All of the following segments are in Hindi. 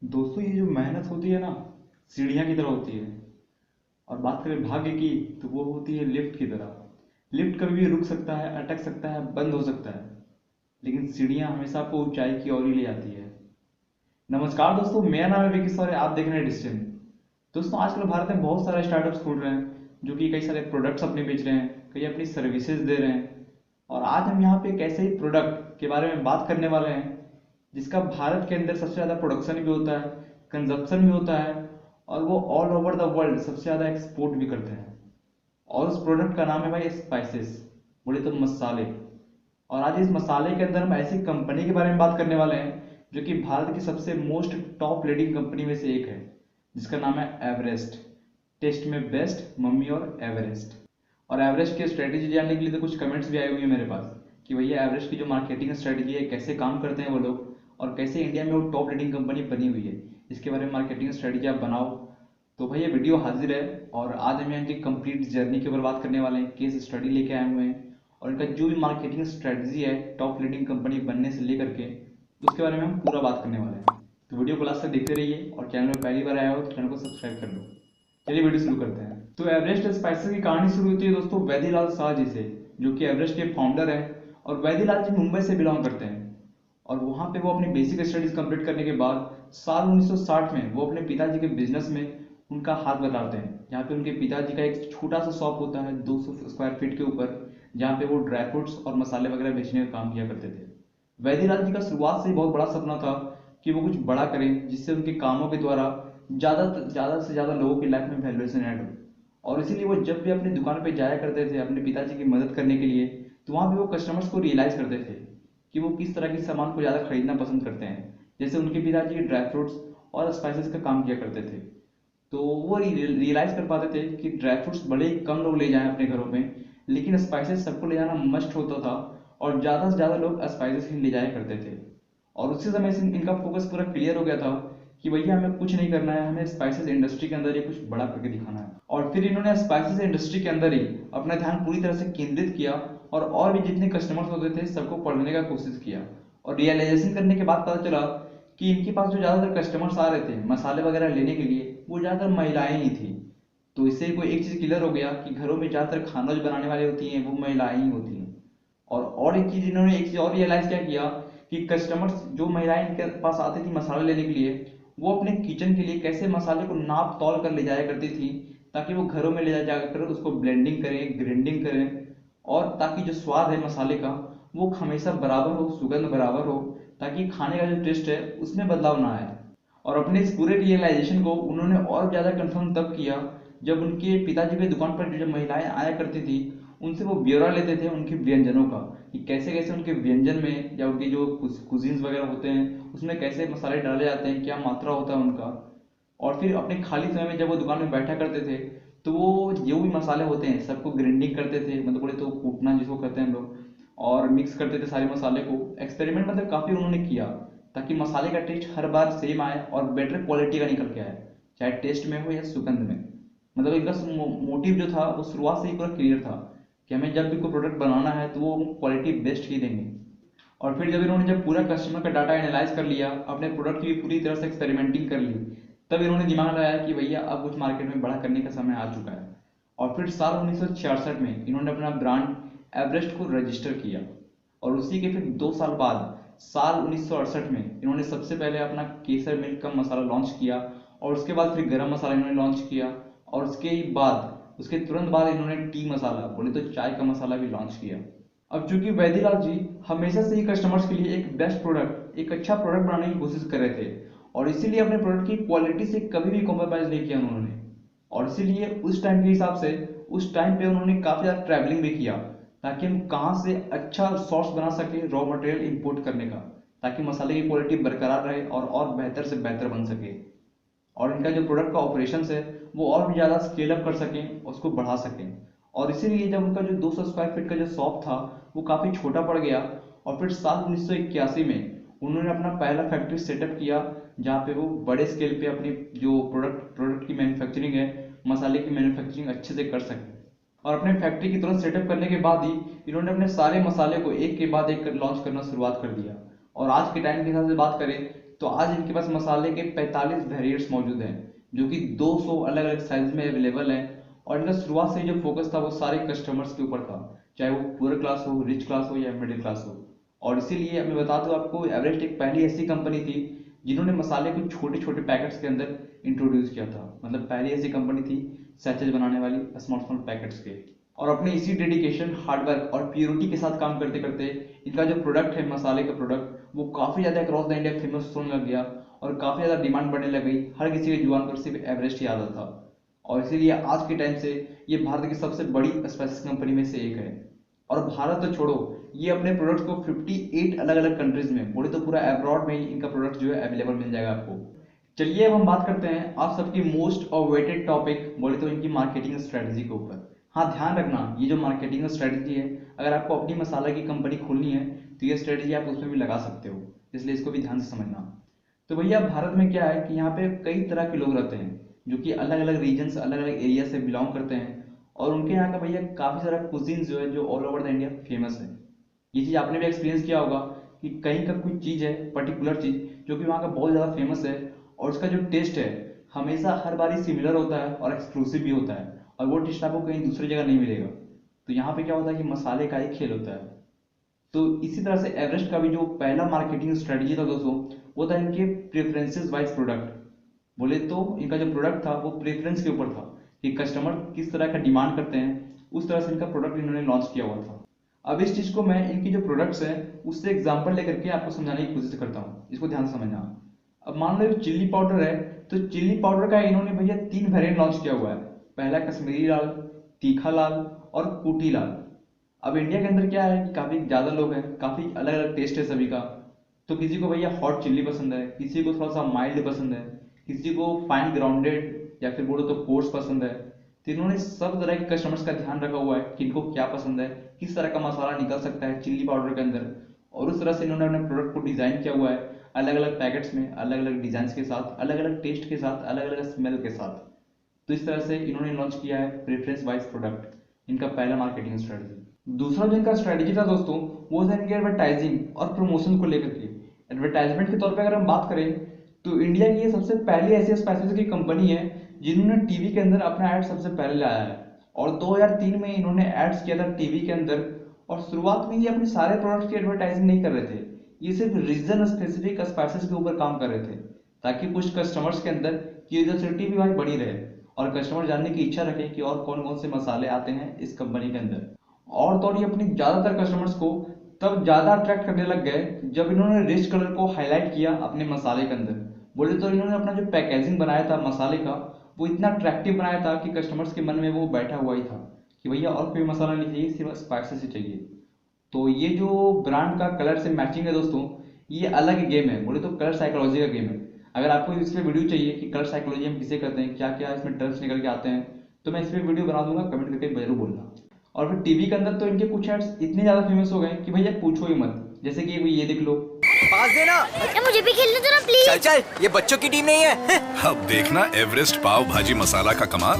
दोस्तों ये जो मेहनत होती है ना, सीढ़ियाँ की तरह होती है। और बात करें भाग्य की, तो वो होती है लिफ्ट की तरह। लिफ्ट कभी भी रुक सकता है, अटक सकता है, बंद हो सकता है, लेकिन सीढ़ियाँ हमेशा आपको ऊंचाई की ओर ही ले जाती है। नमस्कार दोस्तों, मेरा नाम है विकी और आप देख रहे हैं डिस्टेंस। दोस्तों आजकल भारत में बहुत सारे स्टार्टअप्स खुल रहे हैं, जो कि कई सारे प्रोडक्ट्स अपने बेच रहे हैं, कई अपनी सर्विसेज दे रहे हैं। और आज हम यहाँ पे एक ऐसे ही प्रोडक्ट के बारे में बात करने वाले हैं जिसका भारत के अंदर सबसे ज़्यादा प्रोडक्शन भी होता है, कंजप्शन भी होता है, और वो ऑल ओवर द वर्ल्ड सबसे ज़्यादा एक्सपोर्ट भी करते हैं। और उस प्रोडक्ट का नाम है भाई स्पाइसेस, बोले तो मसाले। और आज इस मसाले के अंदर हम ऐसी कंपनी के बारे में बात करने वाले हैं जो कि भारत की सबसे मोस्ट टॉप लीडिंग कंपनी में से एक है, जिसका नाम है एवरेस्ट। टेस्ट में बेस्ट, मम्मी और एवरेस्ट। और एवरेस्ट की स्ट्रेटेजी जानने के लिए तो कुछ कमेंट्स भी आए हुए हैं मेरे पास कि भैया एवरेस्ट की जो मार्केटिंग स्ट्रेटेजी है, कैसे काम करते हैं वो लोग, और कैसे इंडिया में वो टॉप लीडिंग कंपनी बनी हुई है, इसके बारे में मार्केटिंग स्ट्रेटेजी आप बनाओ। तो भाई ये वीडियो हाजिर है, और आज हम इनकी कंप्लीट जर्नी के ऊपर बात करने वाले हैं, केस स्टडी लेके आए हुए हैं, और इनका जो भी मार्केटिंग स्ट्रेटजी है टॉप लीडिंग कंपनी बनने से लेकर के, उसके बारे में हम पूरा बात करने वाले हैं। तो वीडियो को लास्ट तक देखते रहिए, और चैनल में पहली बार आया हो तो चैनल को सब्सक्राइब कर लो। चलिए वीडियो शुरू करते हैं। तो एवरेस्ट स्पाइसेस की कहानी शुरू होती है दोस्तों वैद्यलाल शाह जी से, जो कि एवरेस्ट के फाउंडर हैं। और वैद्यलाल जी मुंबई से बिलोंग करते हैं। और वहाँ पे वो अपनी बेसिक स्टडीज कंप्लीट करने के बाद साल 1960 में वो अपने पिताजी के बिजनेस में उनका हाथ बटाते हैं, जहाँ पे उनके पिताजी का एक छोटा सा शॉप होता है 200 स्क्वायर फीट के ऊपर, जहाँ पे वो ड्राई फ्रूट्स और मसाले वगैरह बेचने का काम किया करते थे। वैद्यलाल जी का शुरुआत से ही बहुत बड़ा सपना था कि वो कुछ बड़ा करें, जिससे उनके कामों के द्वारा ज़्यादा से ज़्यादा लोगों की लाइफ में वैल्यूएशन ऐड हो। और इसीलिए वो जब भी अपनी दुकान पे जाया करते थे अपने पिताजी की मदद करने के लिए, तो वहाँ पे वो कस्टमर्स को रियलाइज़ करते थे कि वो किस तरह की सामान को ज़्यादा खरीदना पसंद करते हैं। जैसे उनके पिताजी ड्राई फ्रूट्स और स्पाइसेस का काम किया करते थे, तो वो रियलाइज कर पाते थे कि ड्राई फ्रूट्स बड़े ही कम लोग ले जाएं अपने घरों में, लेकिन स्पाइसेस सबको ले जाना मस्ट होता था। और ज़्यादा से ज़्यादा लोग स्पाइसेस ही ले जाया करते थे। और उसी समय से इनका फोकस पूरा क्लियर हो गया था कि भैया हमें कुछ नहीं करना है, हमें स्पाइसेस इंडस्ट्री के अंदर ही कुछ बड़ा करके दिखाना है। और फिर इन्होंने स्पाइसेस इंडस्ट्री के अंदर ही अपना ध्यान पूरी तरह से केंद्रित किया, और भी जितने कस्टमर्स होते थे सबको पढ़ने का कोशिश किया। और रियलाइजेशन करने के बाद पता चला कि इनके पास जो ज़्यादातर कस्टमर्स आ रहे थे मसाले वगैरह लेने के लिए, वो ज़्यादातर महिलाएं ही थी। तो इससे कोई एक चीज़ क्लियर हो गया कि घरों में ज़्यादातर खाना जो बनाने वाली होती हैं वो महिलाएं ही होती हैं। और एक चीज़ इन्होंने एक चीज़ और रियलाइज़ क्या किया कि कस्टमर्स जो महिलाएं इनके पास आती थी मसाले लेने के लिए, वो अपने किचन के लिए कैसे मसाले को नाप तौल कर ले जाया करती थी, ताकि वो घरों में ले जाकर उसको ब्लेंडिंग करें, ग्राइंडिंग करें, और ताकि जो स्वाद है मसाले का वो हमेशा बराबर हो, सुगंध बराबर हो, ताकि खाने का जो टेस्ट है उसमें बदलाव ना आए। और अपने इस पूरे रियलाइजेशन को उन्होंने और ज़्यादा कंफर्म तब किया जब उनके पिताजी की दुकान पर जो महिलाएं आया करती थी, उनसे वो ब्यौरा लेते थे उनके व्यंजनों का, कि कैसे कैसे उनके व्यंजन में या उनके जो कुजीन्स वगैरह होते हैं उसमें कैसे मसाले डाले जाते हैं, क्या मात्रा होता है उनका। और फिर अपने खाली समय में जब वो दुकान में बैठा करते थे, तो वो जो भी मसाले होते हैं सबको ग्राइंडिंग करते थे, मतलब बोले तो कूटना जिसको कहते हैं हम लोग, और मिक्स करते थे सारे मसाले को। एक्सपेरिमेंट मतलब काफ़ी उन्होंने किया, ताकि मसाले का टेस्ट हर बार सेम आए और बेटर क्वालिटी का निकल के आए, चाहे टेस्ट में हो या सुगंध में। मतलब इनका मोटिव जो था वो शुरुआत से ही पूरा क्लियर था कि हमें जब भी कोई प्रोडक्ट बनाना है तो वो क्वालिटी बेस्ट ही देंगे। और फिर जब इन्होंने जब पूरा कस्टमर का डाटा एनालाइज कर लिया, अपने प्रोडक्ट की पूरी तरह से एक्सपेरिमेंटिंग कर ली, तब इन्होंने दिमाग लगाया कि भैया अब कुछ मार्केट में बड़ा करने का समय आ चुका है। और फिर साल 1966 में इन्होंने अपना ब्रांड एवरेस्ट को रजिस्टर किया। और उसी के फिर 2 साल बाद साल 1968 में इन्होंने सबसे पहले अपना केसर मिल्क का मसाला लॉन्च किया। और उसके बाद फिर गरम मसाला इन्होंने लॉन्च किया। और उसके तुरंत बाद इन्होंने टी मसाला, बोले तो चाय का मसाला भी लॉन्च किया। अब चूंकि वैद्यलाल जी हमेशा से ही कस्टमर्स के लिए एक बेस्ट प्रोडक्ट, एक अच्छा प्रोडक्ट बनाने की कोशिश कर रहे थे, और इसीलिए अपने प्रोडक्ट की क्वालिटी से कभी भी कॉम्प्रोमाइज नहीं किया उन्होंने। और इसीलिए उस टाइम के हिसाब से उस टाइम पे उन्होंने काफ़ी ज़्यादा ट्रैवलिंग भी किया, ताकि हम कहाँ से अच्छा सोर्स बना सके रॉ मटेरियल इंपोर्ट करने का, ताकि मसाले की क्वालिटी बरकरार रहे और बेहतर से बेहतर बन सके। और इनका जो प्रोडक्ट का ऑपरेशन है वो और भी ज़्यादा स्केल अप कर सकें, उसको बढ़ा सकें। और इसीलिए जब उनका जो 200 स्क्वायर फीट का जो शॉप था वो काफ़ी छोटा पड़ गया। और फिर साल 1981 में उन्होंने अपना पहला फैक्ट्री सेटअप किया, जहाँ पे वो बड़े स्केल पे अपनी जो प्रोडक्ट की मैन्युफैक्चरिंग है, मसाले की मैन्युफैक्चरिंग अच्छे से कर सके। और अपने फैक्ट्री की तुरंत सेटअप करने के बाद ही इन्होंने अपने सारे मसाले को एक के बाद एक लॉन्च करना शुरुआत कर दिया। और आज के टाइम के हिसाब से बात करें तो आज इनके पास मसाले के 45 वेरिएंट्स मौजूद हैं, जो कि 200 अलग अलग साइज में अवेलेबल हैं। और इनका शुरुआत से जो फोकस था वो सारे कस्टमर्स के ऊपर था, चाहे वो पुअर क्लास हो, रिच क्लास हो या मिडिल क्लास हो। और इसीलिए मैं बता दूं आपको, एवरेस्ट एक पहली ऐसी कंपनी थी जिन्होंने मसाले को छोटे छोटे पैकेट्स के अंदर इंट्रोड्यूस किया था। मतलब पहली ऐसी कंपनी थी सैचेज बनाने वाली स्मॉल स्मॉल पैकेट्स के। और अपने इसी डेडिकेशन, हार्डवर्क और प्योरिटी के साथ काम करते करते इनका जो प्रोडक्ट है, मसाले का प्रोडक्ट, वो काफ़ी ज़्यादा अक्रॉस द इंडिया फेमस होने लग गया और काफ़ी ज़्यादा डिमांड बढ़ने लग गई। हर किसी के जुबान पर सिर्फ एवरेस्ट याद आता था। और इसीलिए आज के टाइम से ये भारत की सबसे बड़ी स्पाइसेस कंपनी में से एक है। और भारत तो छोड़ो, ये अपने प्रोडक्ट्स को 58 अलग अलग कंट्रीज में, बोले तो पूरा अब्रॉड में ही इनका प्रोडक्ट जो है अवेलेबल मिल जाएगा आपको। चलिए अब हम बात करते हैं आप सबकी मोस्ट अवेटेड टॉपिक, बोले तो इनकी मार्केटिंग स्ट्रेटजी के ऊपर। हाँ, ध्यान रखना, ये जो मार्केटिंग स्ट्रेटजी है, अगर आपको अपनी मसाला की कंपनी खोलनी है तो ये स्ट्रेटजी आप उसमें भी लगा सकते हो, इसलिए इसको भी ध्यान से समझना। तो भैया भारत में क्या है कि यहाँ पे कई तरह के लोग रहते हैं जो कि अलग अलग रीजन से, अलग अलग एरिया से बिलोंग करते हैं। और उनके यहाँ का भैया काफ़ी सारा कुजीन जो है, जो all over the India famous है। ये चीज़ आपने भी एक्सपीरियंस किया होगा कि कहीं का कुछ चीज़ है, पर्टिकुलर चीज़ जो कि वहाँ का बहुत ज़्यादा फेमस है, और उसका जो टेस्ट है हमेशा हर बारी सिमिलर होता है और एक्सक्लूसिव भी होता है, और वो टेस्ट आपको कहीं दूसरी जगह नहीं मिलेगा। तो यहाँ पे क्या होता है कि मसाले का ही खेल होता है। तो इसी तरह से एवरेस्ट का भी जो पहला मार्केटिंग स्ट्रेटजी था दोस्तों, वो था इनके प्रेफरेंसेस वाइज प्रोडक्ट। बोले तो इनका जो प्रोडक्ट था वो प्रेफरेंस के ऊपर था कि कस्टमर किस तरह का डिमांड करते हैं, उस तरह से इनका प्रोडक्ट इन्होंने लॉन्च किया हुआ था। अब इस चीज को मैं इनकी जो प्रोडक्ट्स हैं उससे एग्जांपल लेकर के आपको समझाने की कोशिश करता हूँ, इसको ध्यान से समझना। अब मान लो चिल्ली पाउडर है, तो चिल्ली पाउडर का इन्होंने भैया 3 वेरिएंट लॉन्च किया हुआ है। पहला कश्मीरी लाल, तीखा लाल और कूटी लाल। अब इंडिया के अंदर क्या है कि काफी ज्यादा लोग हैं, काफी अलग अलग टेस्ट है सभी का। तो किसी को भैया हॉट चिल्ली पसंद है, किसी को थोड़ा सा माइल्ड पसंद है, किसी को फाइन ग्राउंडेड या फिर बोलो तो कोर्स पसंद है। तो इन्होंने सब तरह के कस्टमर्स का ध्यान रखा हुआ है कि इनको क्या पसंद है, किस तरह का मसाला निकल सकता है चिल्ली पाउडर के अंदर। और उस तरह से इन्होंने अपने प्रोडक्ट को डिजाइन किया हुआ है, अलग अलग पैकेट्स में, अलग अलग डिजाइन के साथ, अलग अलग टेस्ट के साथ, अलग अलग स्मेल के साथ। तो इस तरह से इन्होंने लॉन्च किया है प्रेफरेंस वाइज प्रोडक्ट, इनका पहला मार्केटिंग स्ट्रेटजी। दूसरा जो इनका स्ट्रेटजी था दोस्तों, वो था इनके एडवर्टाइजिंग और प्रमोशन को लेकर के। एडवर्टाइजमेंट के तौर पे अगर हम बात करें तो इंडिया की ये सबसे पहली ऐसी स्पाइसेस की कंपनी है जिन्होंने टीवी के अंदर अपना एड सबसे पहले लाया है। और 2003 में इन्होंने एड्स किया था टीवी के अंदर। और शुरुआत में ये अपने सारे प्रोडक्ट्स की एडवर्टाइजिंग नहीं कर रहे थे, ये सिर्फ रीजन स्पेसिफिक स्पाइसेस के ऊपर काम कर रहे थे, ताकि कुछ कस्टमर्स के अंदर क्यूरियोसिटी भी भाई बनी रहे और कस्टमर जानने की इच्छा रखे कि और कौन कौन से मसाले आते हैं इस कंपनी के अंदर। और तो और ये अपनी ज्यादातर कस्टमर्स को तब ज्यादा अट्रैक्ट करने लग गए जब इन्होंने रिच कलर को हाईलाइट किया अपने मसाले के अंदर। बोले तो इन्होंने अपना जो पैकेजिंग बनाया था मसाले का, वो इतना अट्रैक्टिव बनाया था कि कस्टमर्स के मन में वो बैठा हुआ ही था कि भैया और कोई मसाला नहीं चाहिए, सिर्फ स्पाइसेस ही चाहिए। तो ये जो ब्रांड का कलर से मैचिंग है दोस्तों, ये अलग गेम है, बोले तो कलर साइकोलॉजी का गेम है। अगर आपको इस पे वीडियो चाहिए कि कलर साइकोलॉजी हम किसे करते हैं, क्या क्या इसमें टर्म्स निकल के आते हैं, तो मैं इस पे वीडियो बना दूंगा, कमेंट करके जरूर बोलना। और फिर टीवी के अंदर तो इनके कुछ एड्स इतने ज्यादा फेमस हो गए कि भैया पूछो ही मत। जैसे कि ये देख लो, पास देना। मुझे भी खेलने दो ना प्लीज। चल चल, ये बच्चों की टीम नहीं है। अब देखना एवरेस्ट पाव भाजी मसाला का कमाल।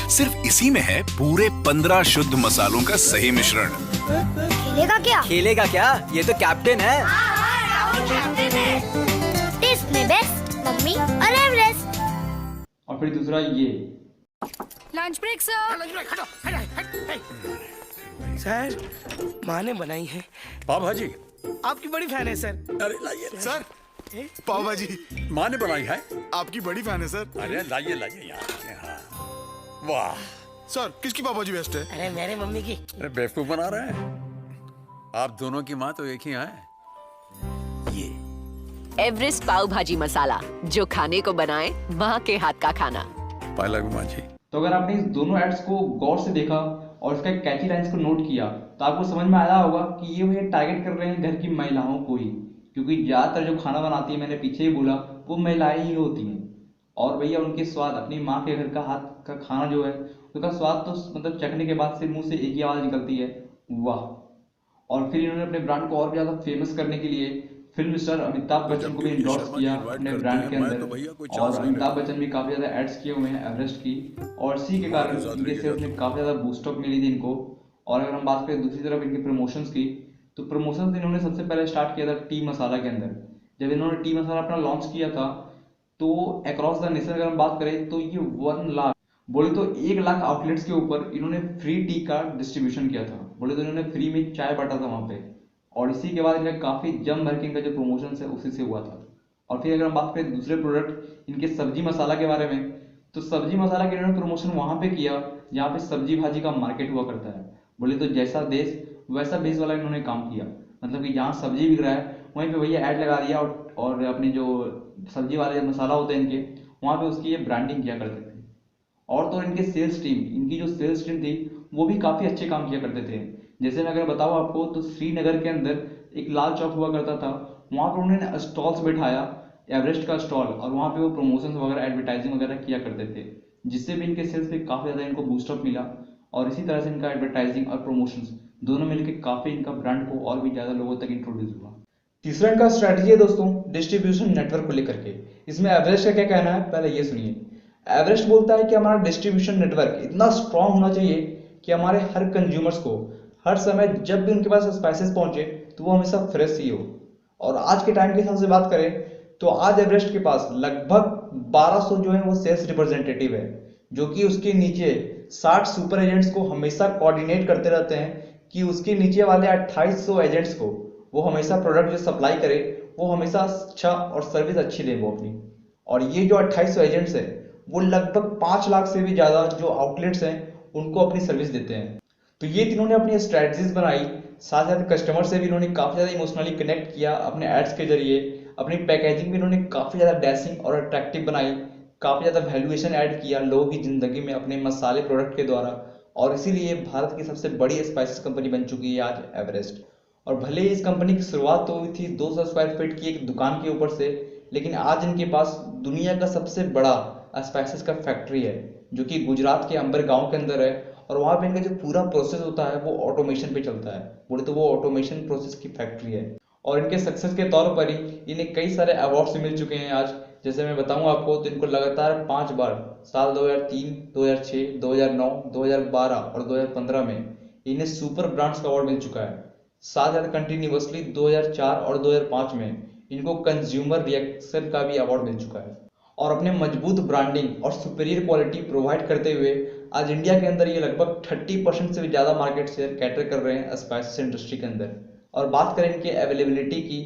सिर्फ इसी में है पूरे 15 शुद्ध मसालों का सही मिश्रण। खेलेगा क्या? खेलेगा क्या, ये तो कैप्टन है। टेस्ट में बेस्ट मम्मी और एवरेस्ट। और फिर दूसरा ये लंच ब्रेक सर। सर, माँ ने बनाई है, पाव भाजी। आपकी बड़ी फैन है सर। अरे लाइए सर, पाव भाजी माँ ने बनाई है। आपकी बड़ी फैन है सर। अरे लाइए लाइए यार। हाँ। वाह सर, किसकी पाव भाजी बेस्ट है? अरे मेरे मम्मी की। अरे बेवकूफ बना रहे हैं। आप दोनों की माँ तो एक ही है। ये एवरेस्ट पाव भाजी मसाला, जो खाने को बनाए माँ के हाथ का खाना। पाला माँ जी। तो अगर आपने इस दोनों एड्स को गौर से देखा और इसका कैची लाइंस को नोट किया तो आपको समझ में आया होगा कि ये भैया टारगेट कर रहे हैं घर की महिलाओं को ही, क्योंकि ज्यादातर जो खाना बनाती है, मैंने पीछे ही बोला, वो महिलाएं ही होती हैं। और भैया उनके स्वाद, अपनी माँ के घर का हाथ का खाना जो है उसका स्वाद तो मतलब चखने के बाद से मुंह से एक ही आवाज निकलती है, वाह। और फिर इन्होंने अपने ब्रांड को और भी ज्यादा फेमस करने के लिए फिल्म स्टार अमिताभ बच्चन को भी इंडोर्स किया अपने ब्रांड के अंदर। और अमिताभ बच्चन भी काफी ज्यादा एड्स किए हुए हैं एवरेस्ट की, और इसी के कारण इनके सेल्स में काफी ज्यादा बूस्टअप मिली थी इनको। और अगर हम बात करें दूसरी तरफ इनके प्रमोशंस की, तो प्रमोशंस इन्होंने सबसे पहले स्टार्ट किया था टी मसाला के अंदर, जब इन्होंने टी मसाला अपना लॉन्च किया था तो अक्रॉस द नेशन अगर हम बात करें तो ये 1 लाख बोले तो 1 लाख आउटलेट्स के ऊपर इन्होंने फ्री टी का डिस्ट्रीब्यूशन किया था। बोले तो इन्होंने फ्री में चाय बांटा था वहां पे, और इसी के बाद इनका काफी जम भर के इनका जो प्रमोशन है उसी से हुआ था। और फिर अगर हम बात करें दूसरे प्रोडक्ट इनके सब्जी मसाला के बारे में, तो सब्जी मसाला के इन्होंने प्रमोशन वहां पे किया जहाँ पे सब्जी भाजी का मार्केट हुआ करता है। बोले तो जैसा देश वैसा बेस वाला इन्होंने काम किया, मतलब कि जहाँ सब्जी बिक रहा है वहीं पे भैया ऐड लगा दिया और अपने जो सब्जी वाले मसाला होते हैं इनके वहाँ पे उसकी ये ब्रांडिंग किया करते थे। और तो इनके सेल्स टीम, इनकी जो सेल्स टीम थी वो भी काफी अच्छे काम किया करते थे। जैसे मैं अगर बताऊँ आपको तो श्रीनगर के अंदर एक लाल चौक हुआ करता था, वहाँ पर उन्होंने स्टॉल्स बैठाया, एवरेस्ट का स्टॉल, और वहाँ पे वो प्रमोशन वगैरह एडवर्टाइजिंग वगैरह किया करते थे, जिससे भी इनके सेल्स पे काफी ज्यादा इनको बूस्टअप मिला। और इसी तरह से इनका एडवर्टाइजिंग और प्रमोशंस दोनों मिलकर काफी इनका ब्रांड को और भी ज्यादा लोगों तक इंट्रोड्यूस हुआ। तीसरा इनका स्ट्रेटजी है दोस्तों डिस्ट्रीब्यूशन नेटवर्क को लेकर के। इसमें एवरेस्ट का क्या कहना है पहले ये सुनिए। एवरेस्ट बोलता है कि हमारा डिस्ट्रीब्यूशन नेटवर्क इतना स्ट्रांग होना चाहिए कि हमारे हर कंज्यूमर्स को हर समय जब भी उनके पास स्पाइसेस पहुंचे तो वो हमेशा फ्रेश ही हो। और आज के टाइम के हिसाब से बात करें तो आज एवरेस्ट के पास लगभग 1200 जो है वो सेल्स रिप्रेजेंटेटिव है, जो कि उसके नीचे 60 सुपर एजेंट्स को हमेशा कोऑर्डिनेट करते रहते हैं कि उसके नीचे वाले 2800 एजेंट्स को वो हमेशा प्रोडक्ट जो सप्लाई करे वो हमेशा अच्छा और सर्विस अच्छी दे वो अपनी। और ये जो 2800 एजेंट्स है वो लगभग 5 लाख से भी ज्यादा जो आउटलेट्स हैं उनको अपनी सर्विस देते हैं। तो ये तीनों ने अपनी स्ट्रेटजीज बनाई, साथ साथ कस्टमर से भी इन्होंने काफी ज्यादा इमोशनली कनेक्ट किया अपने एड्स के जरिए। अपनी पैकेजिंग भी इन्होंने काफी ज्यादा डैशिंग और अट्रैक्टिव बनाई, काफी ज्यादा वैल्यूएशन ऐड किया लोगों की जिंदगी में अपने मसाले प्रोडक्ट के द्वारा, और इसीलिए भारत की सबसे बड़ी स्पाइसेस कंपनी बन चुकी है आज एवरेस्ट। और भले ही इस कंपनी की शुरुआत तो हुई थी 200 स्क्वायर फीट की एक दुकान के ऊपर से, लेकिन आज इनके पास दुनिया का सबसे बड़ा स्पाइसेस का फैक्ट्री है जो कि गुजरात के अंबर गांव के अंदर है। और वहां पे इनका जो पूरा प्रोसेस होता है वो ऑटोमेशन पे चलता है, बोले तो वो ऑटोमेशन प्रोसेस की फैक्ट्री है। और इनके सक्सेस के तौर पर ही इन्हें कई सारे अवार्ड्स मिल चुके हैं आज। जैसे मैं बताऊं आपको तो इनको लगातार 5 बार साल 2003, 2006, 2009, 2012 और 2015 में इन्हें सुपर ब्रांड्स का अवार्ड मिल चुका है। साथ साथ कंटिन्यूअसली 2004 और 2005 में इनको कंज्यूमर रिएक्शन का भी अवार्ड मिल चुका है। और अपने मजबूत ब्रांडिंग और सुपीरियर क्वालिटी प्रोवाइड करते हुए आज इंडिया के अंदर ये लगभग 30% से भी ज्यादा मार्केट शेयर कैटर कर रहे हैं स्पाइसेस इंडस्ट्री के अंदर। और बात करें इनके अवेलेबिलिटी की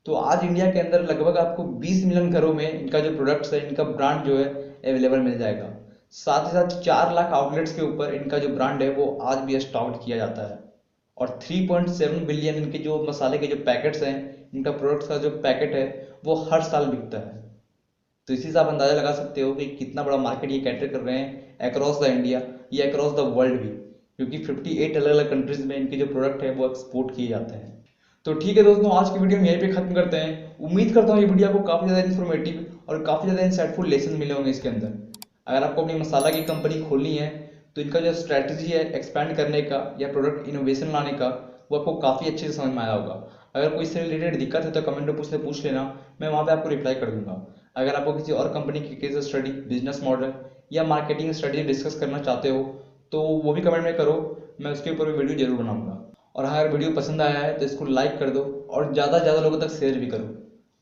तो आज इंडिया के अंदर लगभग आपको 20 मिलियन घरों में इनका जो प्रोडक्ट्स है इनका ब्रांड जो है अवेलेबल मिल जाएगा। साथ ही साथ 4 लाख आउटलेट्स के ऊपर इनका जो ब्रांड है वो आज भी स्टॉक्ड किया जाता है। और 3.7 बिलियन इनके जो मसाले के जो पैकेट्स हैं, इनका प्रोडक्ट्स का जो पैकेट है वो हर साल बिकता है। तो इसी से आप अंदाजा लगा सकते हो कि कितना बड़ा मार्केट ये कैटर कर रहे हैं अक्रॉस द इंडिया या अक्रॉस द वर्ल्ड भी, क्योंकि 58 अलग अलग कंट्रीज में इनके जो प्रोडक्ट है वो एक्सपोर्ट किए जाते हैं। तो ठीक है दोस्तों, आज की वीडियो हम यहीं पे खत्म करते हैं। उम्मीद करता हूँ ये वीडियो आपको काफी ज्यादा इन्फॉर्मेटिव और काफी ज्यादा इंसाइटफुल लेसन मिले होंगे इसके अंदर। अगर आपको अपनी मसाला की कंपनी खोलनी है तो इनका जो स्ट्रैटेजी है एक्सपैंड करने का या प्रोडक्ट इनोवेशन लाने का वो आपको काफी अच्छे से समझ में आया होगा। अगर कोई इससे रिलेटेड दिक्कत है तो कमेंट में पूछ लेना, मैं वहां पे आपको रिप्लाई कर दूंगा। अगर आपको किसी और कंपनी की केस स्टडी, बिजनेस मॉडल या मार्केटिंग स्ट्रेटेजी डिस्कस करना चाहते हो तो वो भी कमेंट में करो, मैं उसके ऊपर वीडियो जरूर बनाऊंगा। और अगर वीडियो पसंद आया है तो इसको लाइक कर दो और ज़्यादा से ज़्यादा लोगों तक शेयर भी करो।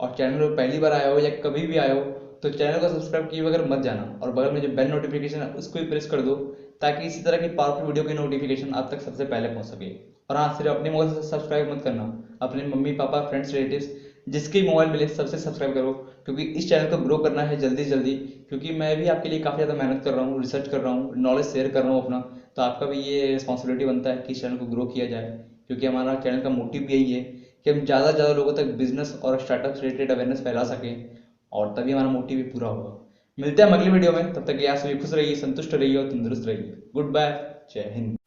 और चैनल पर पहली बार आया हो या कभी भी आए हो तो चैनल को सब्सक्राइब किए बगैर मत जाना, और बगल में जो बेल नोटिफिकेशन है उसको भी प्रेस कर दो ताकि इसी तरह की पावरफुल वीडियो की नोटिफिकेशन आप तक सबसे पहले पहुंच सके। और हाँ, सिर्फ अपने मोबाइल से सब्सक्राइब मत करना, अपने मम्मी पापा, फ्रेंड्स, रिलेटिव्स जिसके मोबाइल मिले सबसे सब्सक्राइब करो, क्योंकि इस चैनल को ग्रो करना है जल्दी से जल्दी। क्योंकि मैं भी आपके लिए काफ़ी ज़्यादा मेहनत कर रहा हूँ, रिसर्च कर रहा हूँ, नॉलेज शेयर कर रहा हूँ अपना, तो आपका भी ये रिस्पॉन्सिबिलिटी बनता है कि इस चैनल को ग्रो किया जाए। क्योंकि हमारा चैनल का मोटिव भी यही है कि हम ज़्यादा से ज़्यादा लोगों तक बिजनेस और स्टार्टअप से रिलेटेड अवेयरनेस फैला सकें, और तभी हमारा मोटिव भी पूरा होगा। मिलते हैं अगली वीडियो में, तब तक आप सभी खुश रहिए, संतुष्ट रहिए और तंदुरुस्त रहिए। गुड बाय, जय हिंद।